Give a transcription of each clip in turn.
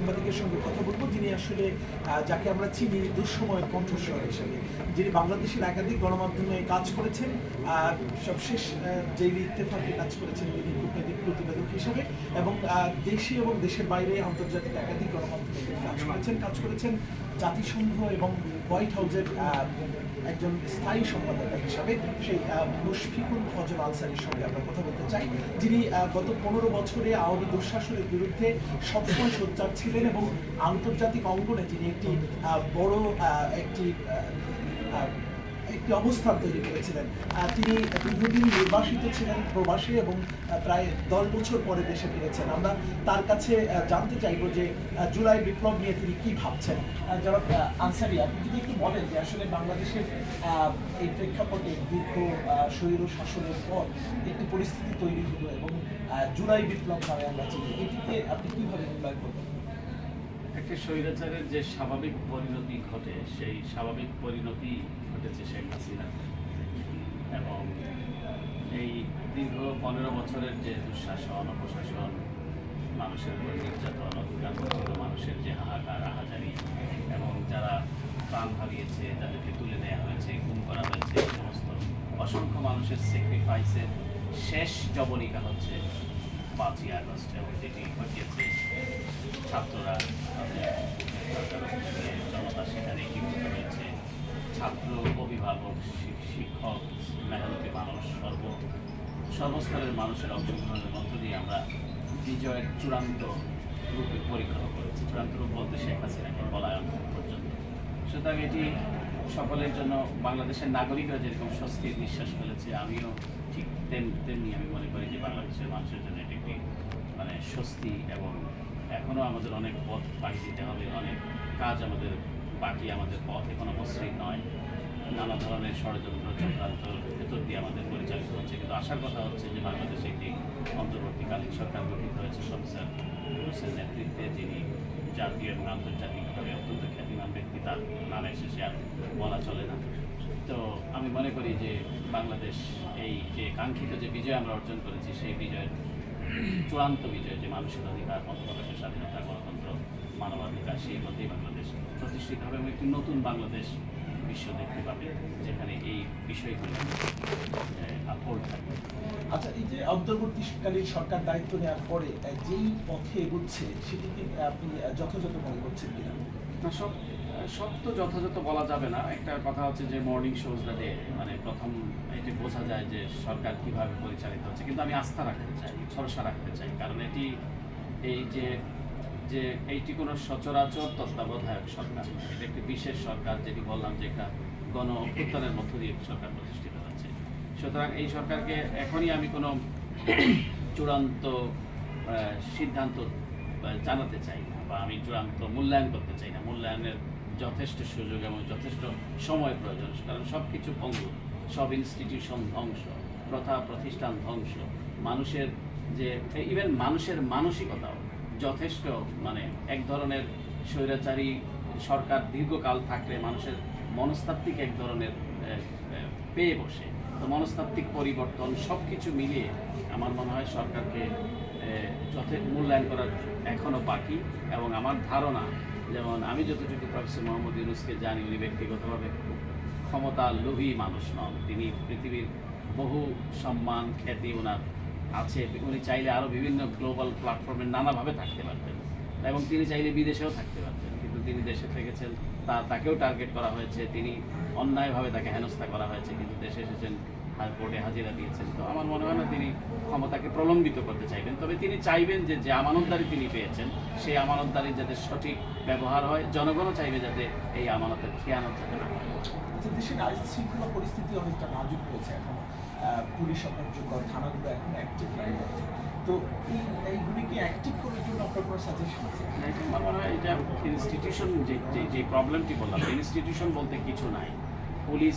সাংবাদিকের সঙ্গে কথা বলবো, যিনি আসলে যাকে আমরা চিনি দুঃসময়ের কণ্ঠস্বর হিসেবে, যিনি বাংলাদেশের একাধিক গণমাধ্যমে কাজ করেছেন, সবশেষ ডেইলি ইত্তেফাকে কাজ করেছেন তিনি কূটনৈতিক প্রতিবেদক হিসেবে, এবং দেশে এবং দেশের বাইরে আন্তর্জাতিক একাধিক গণমাধ্যমে কাজ করেছেন জাতিসংঘ এবং হোয়াইট হাউসের একজন স্থায়ী সংবাদদাতা হিসাবে সেই মুশফিকুল ফজল আনসারীর সঙ্গে আমরা কথা বলতে চাই, যিনি গত 15 বছরে আওয়ামী দুঃশাসনের বিরুদ্ধে সবসময় সোচ্চার ছিলেন এবং আন্তর্জাতিক অঙ্গনে তিনি একটি বড় একটি অবস্থান তৈরি করেছিলেন। তিনি দীর্ঘদিন নির্বাসিত ছিলেন প্রবাসী এবং প্রায় 10 বছর পরে দেশে ফিরেছেন। আমরা তার কাছে জানতে চাইব যে জুলাই বিপ্লব নিয়ে তিনি কি ভাবছেন। জনাব আনসারী, আপনি যদি একটু বলেন যে আসলে বাংলাদেশের এই প্রেক্ষাপটে দীর্ঘ স্বৈর শাসনের পর একটি পরিস্থিতি তৈরি হলো এবং জুলাই বিপ্লব নামে আমরা চিনি, এটিকে আপনি কিভাবে মূল্যায়ন করবেন? একটি স্বৈরাচারের যে স্বাভাবিক পরিণতি ঘটে, সেই স্বাভাবিক পরিণতি ঘটেছে শেখ হাসিনা, এবং এই দীর্ঘ 15 বছরের যে দুঃশাসন অপশাসন, মানুষের উপর নির্যাতন, অধিকার বঞ্চিত মানুষের যে হাহাকার আহাজারি, এবং যারা প্রাণ হারিয়েছে, যাদেরকে তুলে নেওয়া হয়েছে, গুম করা হয়েছে, এই সমস্ত অসংখ্য মানুষের স্যাক্রিফাইসের শেষ জবনিকা হচ্ছে 5ই আগস্ট, এবং যেটি ঘটিয়েছে ছাত্ররা, জনতা সেখানে একীভূত হয়েছে। ছাত্র, অভিভাবক, শিক্ষক, মেহনতি মানুষ, সর্বস্তরের মানুষের অংশগ্রহণের মধ্য দিয়ে আমরা বিজয়ের চূড়ান্ত রূপে পরিক্রমা করেছি। চূড়ান্ত রূপ বলতে শেখ হাসিনাকে পলায়ন পর্যন্ত। সুতরাং এটি সকলের জন্য, বাংলাদেশের নাগরিকরা যেরকম স্বস্তির নিঃশ্বাস ফেলেছে, আমিও ঠিক তেমনি আমি মনে করি যে বাংলাদেশের মানুষের জন্য এটি একটি স্বস্তি, এবং এখনও আমাদের অনেক পথ পাড়ি দিতে হবে, অনেক কাজ আমাদের বাকি, আমাদের পথ এখনো মসৃণ নয়, নানা ধরনের ষড়যন্ত্র চক্রান্ত ভেতর দিয়ে আমাদের পরিচালিত হচ্ছে। কিন্তু আশার কথা হচ্ছে যে বাংলাদেশে একটি অন্তর্বর্তীকালীন সরকার গঠিত হয়েছে প্রফেসর ইউনূসের নেতৃত্বে, যিনি জাতীয় এবং আন্তর্জাতিকভাবে অত্যন্ত খ্যাতিমান ব্যক্তি, তার নামে শেষে আর বলা চলে না। তো আমি মনে করি যে বাংলাদেশ এই যে কাঙ্ক্ষিত যে বিজয় আমরা অর্জন করেছি, সেই বিজয়ের চূড়ান্ত বিজয়, যে মানুষের অধিকার, মতপ্রকাশের স্বাধীনতা, গণতন্ত্র, মানবাধিকার, সেই মধ্যেই বাংলাদেশ প্রতিষ্ঠিত হবে এবং একটি নতুন বাংলাদেশ বিশ্ব দেখতে পাবে, যেখানে এই বিষয়গুলো আপলোড থাকবে। আচ্ছা, এই যে অন্তর্বর্তীকালীন সরকার দায়িত্ব নেওয়ার পরে যেই পথে এগোচ্ছে, সেটিকে আপনি যথাযথ মনে করছেন কিনা? না, সব তো যথাযথ বলা যাবে না। একটা কথা হচ্ছে যে মর্নিং শোজ দ্য ডে, প্রথম এটি বোঝা যায় যে সরকার কিভাবে পরিচালিত হচ্ছে, কিন্তু আমি আস্থা রাখতে চাই, ভরসা রাখতে চাই, কারণ এইটি কোনো সচরাচর তত্ত্বাবধায়ক সরকার, এটা একটি বিশেষ সরকার, যেটি বললাম যে একটা গণ অভ্যুত্থানের মধ্য দিয়ে সরকার প্রতিষ্ঠিত হচ্ছে। সুতরাং এই সরকারকে এখনই আমি কোনো চূড়ান্ত সিদ্ধান্ত জানাতে চাই না, বা আমি চূড়ান্ত মূল্যায়ন করতে চাই না। মূল্যায়নের যথেষ্ট সুযোগ এবং যথেষ্ট সময় প্রয়োজন, কারণ সব কিছু ভঙ্গুর, সব ইনস্টিটিউশন ধ্বংস, প্রথা প্রতিষ্ঠান ধ্বংস, মানুষের যে ইভেন মানুষের মানসিকতাও যথেষ্ট, এক ধরনের স্বৈরাচারী সরকার দীর্ঘকাল থাকলে মানুষের মনস্তাত্ত্বিক এক ধরনের পেয়ে বসে। তো মনস্তাত্ত্বিক পরিবর্তন সব কিছু মিলিয়ে আমার মনে হয় সরকারকে মূল্যায়ন করার এখনও বাকি। এবং আমার ধারণা, যেমন আমি যতটুকু প্রফেসর মোহাম্মদ ইউনূসকে জানি, উনি ব্যক্তিগতভাবে ক্ষমতা লোভী মানুষ নন। তিনি পৃথিবীর বহু সম্মান খ্যাতি ওনার আছে, উনি চাইলে আরও বিভিন্ন গ্লোবাল প্ল্যাটফর্মে নানাভাবে থাকতে পারতেন, এবং তিনি চাইলে বিদেশেও থাকতে পারতেন, কিন্তু তিনি দেশে থেকেছেন, তাকেও টার্গেট করা হয়েছে, তিনি অন্যায়ভাবে তাকে হেনস্থা করা হয়েছে, কিন্তু দেশে এসেছেন, কোর্টে হাজিরা দিয়েছেন। তো আমার মনে হয় না তিনি ক্ষমতাকে প্রলম্বিত করতে চাইবেন, তবে তিনি চাইবেন যে আমানতদারি তিনি পেয়েছেন, সেই আমানতদারির যাতে সঠিক ব্যবহার হয়, জনগণও চাইবে যাতে এই আমানতের খেয়ানত যাতে না হয়। দেশের আইন শৃঙ্খলা পরিস্থিতি অনেকটা নাজুক হয়েছে এখন, পুলিশ অপর্যকর, থানাগুলো এখন অ্যাক্টিভ নাই, তো এইগুলিকে অ্যাক্টিভ করার জন্য আপনার কোনো সাজেশন আছে? আমার মনে হয় এটা ইনস্টিটিউশন, যে প্রবলেমটি বললাম, ইনস্টিটিউশন বলতে কিছু নাই। পুলিশ,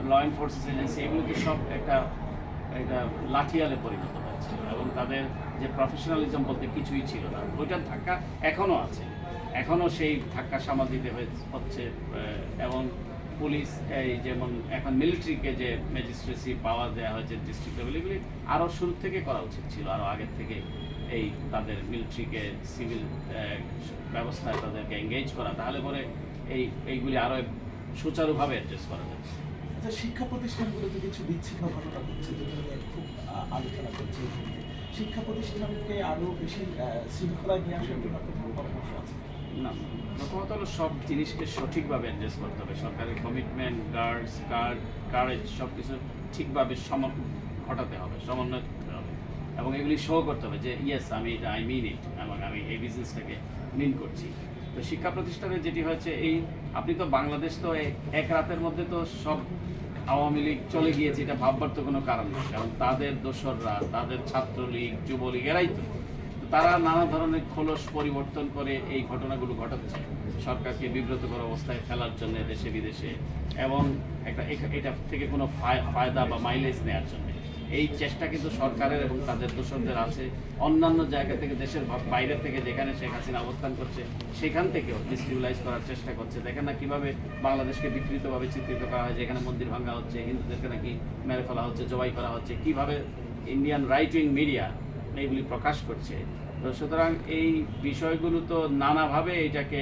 ল এনফোর্সমেন্ট এজেন্সি, এগুলো তো সব একটা লাঠিয়ালে পরিণত হয়েছিল, এবং তাদের যে প্রফেশনালিজম বলতে কিছুই ছিল না। ওইটার ধাক্কা এখনও আছে, এখনও সেই ধাক্কা সামাল দিতে হচ্ছে। এবং পুলিশ, এই যেমন এখন মিলিটারিকে যে ম্যাজিস্ট্রেসি পাওয়ার দেওয়া হয়েছে ডিস্ট্রিক্ট লেভেল, এগুলি আরও শুরু থেকে করা উচিত ছিল, আরও আগের থেকে এই তাদের মিলিটারিকে সিভিল ব্যবস্থায় তাদেরকে এঙ্গেজ করা, তাহলে পরে এইগুলি আরও সুচারুভাবে অ্যাড্রেস করা যায়। আচ্ছা, শিক্ষা প্রতিষ্ঠানগুলোতে কিছু বিচ্ছিন্ন ঘটনা ঘটছে, যেটা নিয়ে খুব আলোচনা করছে। শিক্ষা প্রতিষ্ঠানকে আরো বেশি শৃঙ্খলায় নিয়ে আসার জন্য কোনো পরামর্শ আছে? না, প্রথমত হলো সব জিনিসকে সঠিকভাবে অ্যাড্রেস করতে হবে। সরকারের কমিটমেন্ট, কারেজ সব কিছু ঠিকভাবে ঘটাতে হবে, সমন্বয় করতে হবে এবং এগুলি শো করতে হবে যে ইয়েস আমি এটা আই মিন ইট, এবং আমি এই বিজনেসটাকে মিন করছি। তো শিক্ষা প্রতিষ্ঠানে যেটি হয়েছে, আপনি তো বাংলাদেশ তো এক রাতের মধ্যে তো সব আওয়ামী লীগ চলে গিয়েছে এটা ভাববার তো কোনো কারণ নেই, কারণ তাদের দোসররা, তাদের ছাত্রলীগ, যুবলীগ এরাই তো তারা নানা ধরনের খোলস পরিবর্তন করে এই ঘটনাগুলো ঘটাচ্ছে সরকারকে বিব্রতকর অবস্থায় ফেলার জন্য দেশে বিদেশে, এবং এটা থেকে কোনো ফায়দা বা মাইলেজ নেওয়ার জন্য। এই চেষ্টা কিন্তু সরকারের এবং তাদের দোসরদের আছে। অন্যান্য জায়গা থেকে, দেশের বাইরে থেকে যেখানে শেখ হাসিনা অবস্থান করছে সেখান থেকেও ডিস্ট্রিবিউলাইজ করার চেষ্টা করছে। দেখেন না কীভাবে বাংলাদেশকে বিকৃতভাবে চিত্রিত করা হয়, যেখানে মন্দির ভাঙা হচ্ছে, হিন্দুদেরকে নাকি মেরে ফেলা হচ্ছে, জবাই করা হচ্ছে, কীভাবে ইন্ডিয়ান রাইট উইং মিডিয়া এইগুলি প্রকাশ করছে। তো সুতরাং এই বিষয়গুলো তো নানাভাবে এটাকে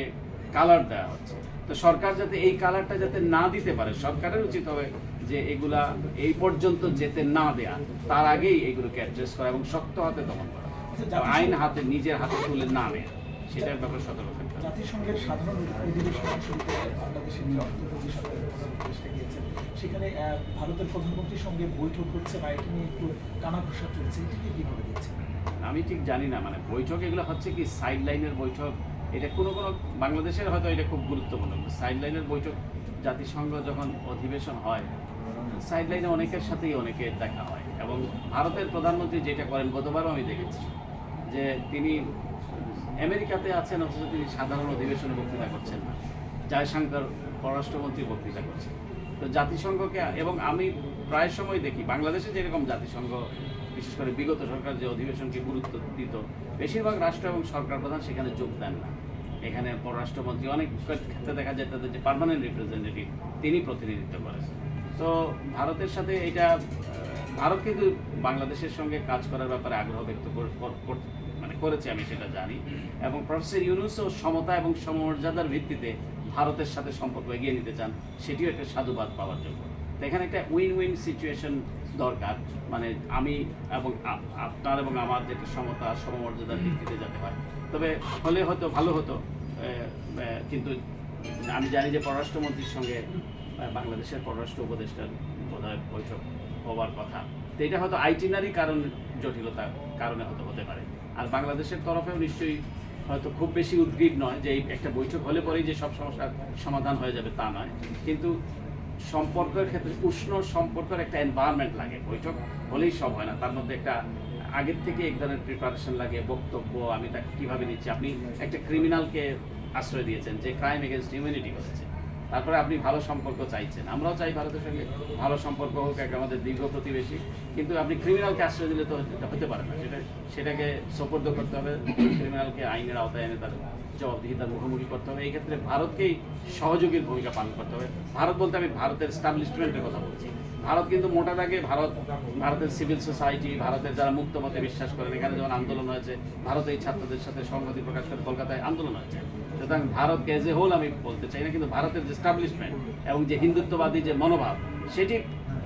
কালার দেওয়া হচ্ছে। তো সরকার যাতে এই কালারটা যাতে না দিতে পারে, সরকারের উচিত হবে যে এগুলা এই পর্যন্ত যেতে না দেয়া, তার আগেই এগুলোকে অ্যাড্রেস করা এবং শক্ত হাতে দমন করা, আইন হাতে নিজের হাতে তুলে না নেয়, সেটার ব্যাপারে সতর্ক থাকতে হবে। জাতিসংঘের সাধারণ অধিবেশন শুরুতে বাংলাদেশের যে অর্থমন্ত্রী সরকারের প্রধান উপদেষ্টা গিয়েছেন, সেখানে ভারতের প্রধানমন্ত্রীর সঙ্গে বৈঠক হচ্ছে বা এটা নিয়ে একটু কানাঘুষা চলছে, এটাকে কীভাবে দেখছেন? আমি ঠিক জানি না, মানে বৈঠক এগুলো হচ্ছে কি সাইড লাইনের বৈঠক, এটা কোনো বাংলাদেশের হয়তো এটা খুব গুরুত্বপূর্ণ। সাইড লাইনের বৈঠক, জাতিসংঘ যখন অধিবেশন হয় সাইড লাইনে অনেকের সাথেই অনেকের দেখা হয়, এবং ভারতের প্রধানমন্ত্রী যেটা করেন, গতবারও আমি দেখেছি যে তিনি আমেরিকাতে আছেন অথচ তিনি সাধারণ অধিবেশনে বক্তৃতা করছেন না, জয়শঙ্কর পররাষ্ট্রমন্ত্রী বক্তৃতা করছেন। তো জাতিসংঘকে, এবং আমি প্রায় সময় দেখি বাংলাদেশে যেরকম জাতিসংঘ বিশেষ করে বিগত সরকার যে অধিবেশনকে গুরুত্ব দিত, বেশিরভাগ রাষ্ট্র এবং সরকার প্রধান সেখানে যোগ দেন না। এখানে পররাষ্ট্রমন্ত্রী অনেক ক্ষেত্রে দেখা যায় তাদের যে পার্মানেন্ট রিপ্রেজেন্টেটিভ তিনি প্রতিনিধিত্ব করেন। তো ভারতের সাথে এটা, ভারত কিন্তু বাংলাদেশের সঙ্গে কাজ করার ব্যাপারে আগ্রহ ব্যক্ত করেছে, আমি সেটা জানি। এবং প্রফেসর ইউনূসও সমতা এবং সমমর্যাদার ভিত্তিতে ভারতের সাথে সম্পর্ক এগিয়ে নিতে চান, সেটিও একটা সাধুবাদ পাওয়ার জন্য। তো এখানে একটা উইন উইন সিচুয়েশন দরকার, মানে আমি এবং আপনার এবং আমার যেটা সমতা সমমর্যাদার ভিত্তিতে যাতে হয়। তবে হলে হয়তো ভালো হতো, কিন্তু আমি জানি যে পররাষ্ট্রমন্ত্রীর সঙ্গে বাংলাদেশের পররাষ্ট্র উপদেষ্টার বোধহয় বৈঠক হওয়ার কথা। তো এটা হয়তো আইটিনারি জটিলতার কারণে হয়তো হতে পারে। আর বাংলাদেশের তরফেও নিশ্চয়ই হয়তো খুব বেশি উদ্গ্রীব নয় যে এই একটা বৈঠক হলে পরেই যে সব সমস্যার সমাধান হয়ে যাবে তা নয়, কিন্তু সম্পর্কের ক্ষেত্রে উষ্ণ সম্পর্কের একটা এনভায়রনমেন্ট লাগে। বৈঠক হলেই সব হয় না, তার মধ্যে একটা আগের থেকে এক ধরনের প্রিপারেশন লাগে, বক্তব্য আমি তাকে কীভাবে নিচ্ছি। আপনি একটা ক্রিমিনালকে আশ্রয় দিয়েছেন যে ক্রাইম এগেনস্ট হিউম্যানিটি করেছে, তারপরে আপনি ভালো সম্পর্ক চাইছেন। আমরাও চাই ভারতের সঙ্গে ভালো সম্পর্ক হোক, একটা আমাদের দীর্ঘ প্রতিবেশী, কিন্তু আপনি ক্রিমিনালকে আশ্রয় দিলে তো হতে পারে না। সেটাকে সোপর্দ করতে হবে, ক্রিমিনালকে আইনের আওতায় এনে তার জবাবদিহিতার মুখোমুখি করতে হবে। এই ক্ষেত্রে ভারতকেই সহযোগীর ভূমিকা পালন করতে হবে। ভারত বলতে আমি ভারতের এস্টাবলিশমেন্টের কথা বলছি। ভারত কিন্তু মোটা দাগে ভারতের সিভিল সোসাইটি, ভারতের যারা মুক্ত মতে বিশ্বাস করেন, এখানে যেমন আন্দোলন হয়েছে, ভারত এই ছাত্রদের সাথে সংহতি প্রকাশ করে কলকাতায় আন্দোলন হয়েছে। সুতরাং ভারতকে এজ এ হোল আমি বলতে চাই না, কিন্তু ভারতের যে এস্টাবলিশমেন্ট এবং যে হিন্দুত্ববাদী যে মনোভাব সেটি,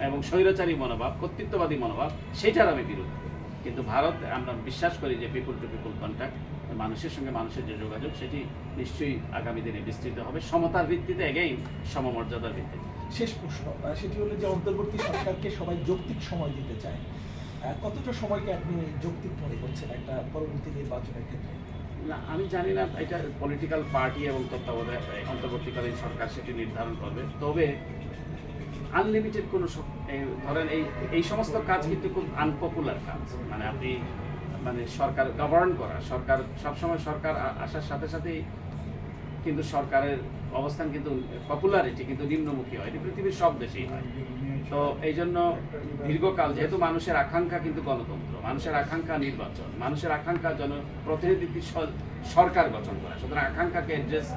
এবং স্বৈরাচারী মনোভাব, কর্তৃত্ববাদী মনোভাব, সেটার আমি বিরোধী। কিন্তু ভারত, আমরা বিশ্বাস করি যে পিপুল টু পিপুল কন্ট্যাক্ট, মানুষের সঙ্গে মানুষের যে যোগাযোগ, সেটি নিশ্চয়ই আগামী দিনে বিস্তৃত হবে সমতার ভিত্তিতে, এগেইন সমমর্যাদার ভিত্তিতে। শেষ প্রশ্ন, সেটি হলো যে অন্তর্বর্তী সরকারকে সবাই যৌক্তিক সময় দিতে চায়, কতটা সময়কে আপনি যৌক্তিক মনে করছেন একটা পরবর্তী নির্বাচনের ক্ষেত্রে? না, আমি জানি না, এটা পলিটিক্যাল পার্টি এবং তত্ত্বাবধায়ক অন্তর্বর্তীকালীন সরকার সেটি নির্ধারণ করবে। তবে আনলিমিটেড কোনো ধরেন এই সমস্ত কাজ কিন্তু খুব আনপপুলার কাজ, মানে আপনি সরকার গভর্ন করা, সরকার সবসময় সরকার আসার সাথে সাথেই কিন্তু সরকারের অবস্থান কিন্তু পপুলারিটি কিন্তু নিম্নমুখী হয়, এটি পৃথিবীর সব দেশেই হয়। তো এই জন্য দীর্ঘকাল, যেহেতু মানুষের আকাঙ্ক্ষা কিন্তু গণতন্ত্র, মানুষের আকাঙ্ক্ষা নির্বাচন, মানুষের আকাঙ্ক্ষা জনপ্রতিনিধি সরকার গঠন করা, সুতরাং আকাঙ্ক্ষাকে অ্যাড্রেস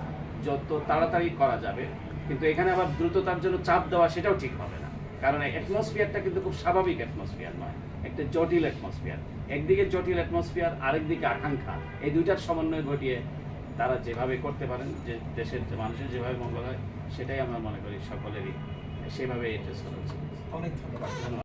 যত তাড়াতাড়ি করা যাবে, কিন্তু এখানে আবার দ্রুততার জন্য চাপ দেওয়া সেটাও ঠিক হবে না, কারণ অ্যাটমসফিয়ারটা কিন্তু খুব স্বাভাবিক অ্যাটমসফিয়ার নয়। একটা জটিল অ্যাটমসফিয়ার, একদিকে জটিল অ্যাটমসফিয়ার, আরেকদিকে আকাঙ্ক্ষা, এই দুইটার সমন্বয় ঘটিয়ে তারা যেভাবে করতে পারেন, যে দেশের মানুষের যেভাবে মঙ্গল হয়, সেটাই আমরা মনে করি সকলেরই সেভাবে এড্রেস করা উচিত। অনেক ধন্যবাদ। ধন্যবাদ।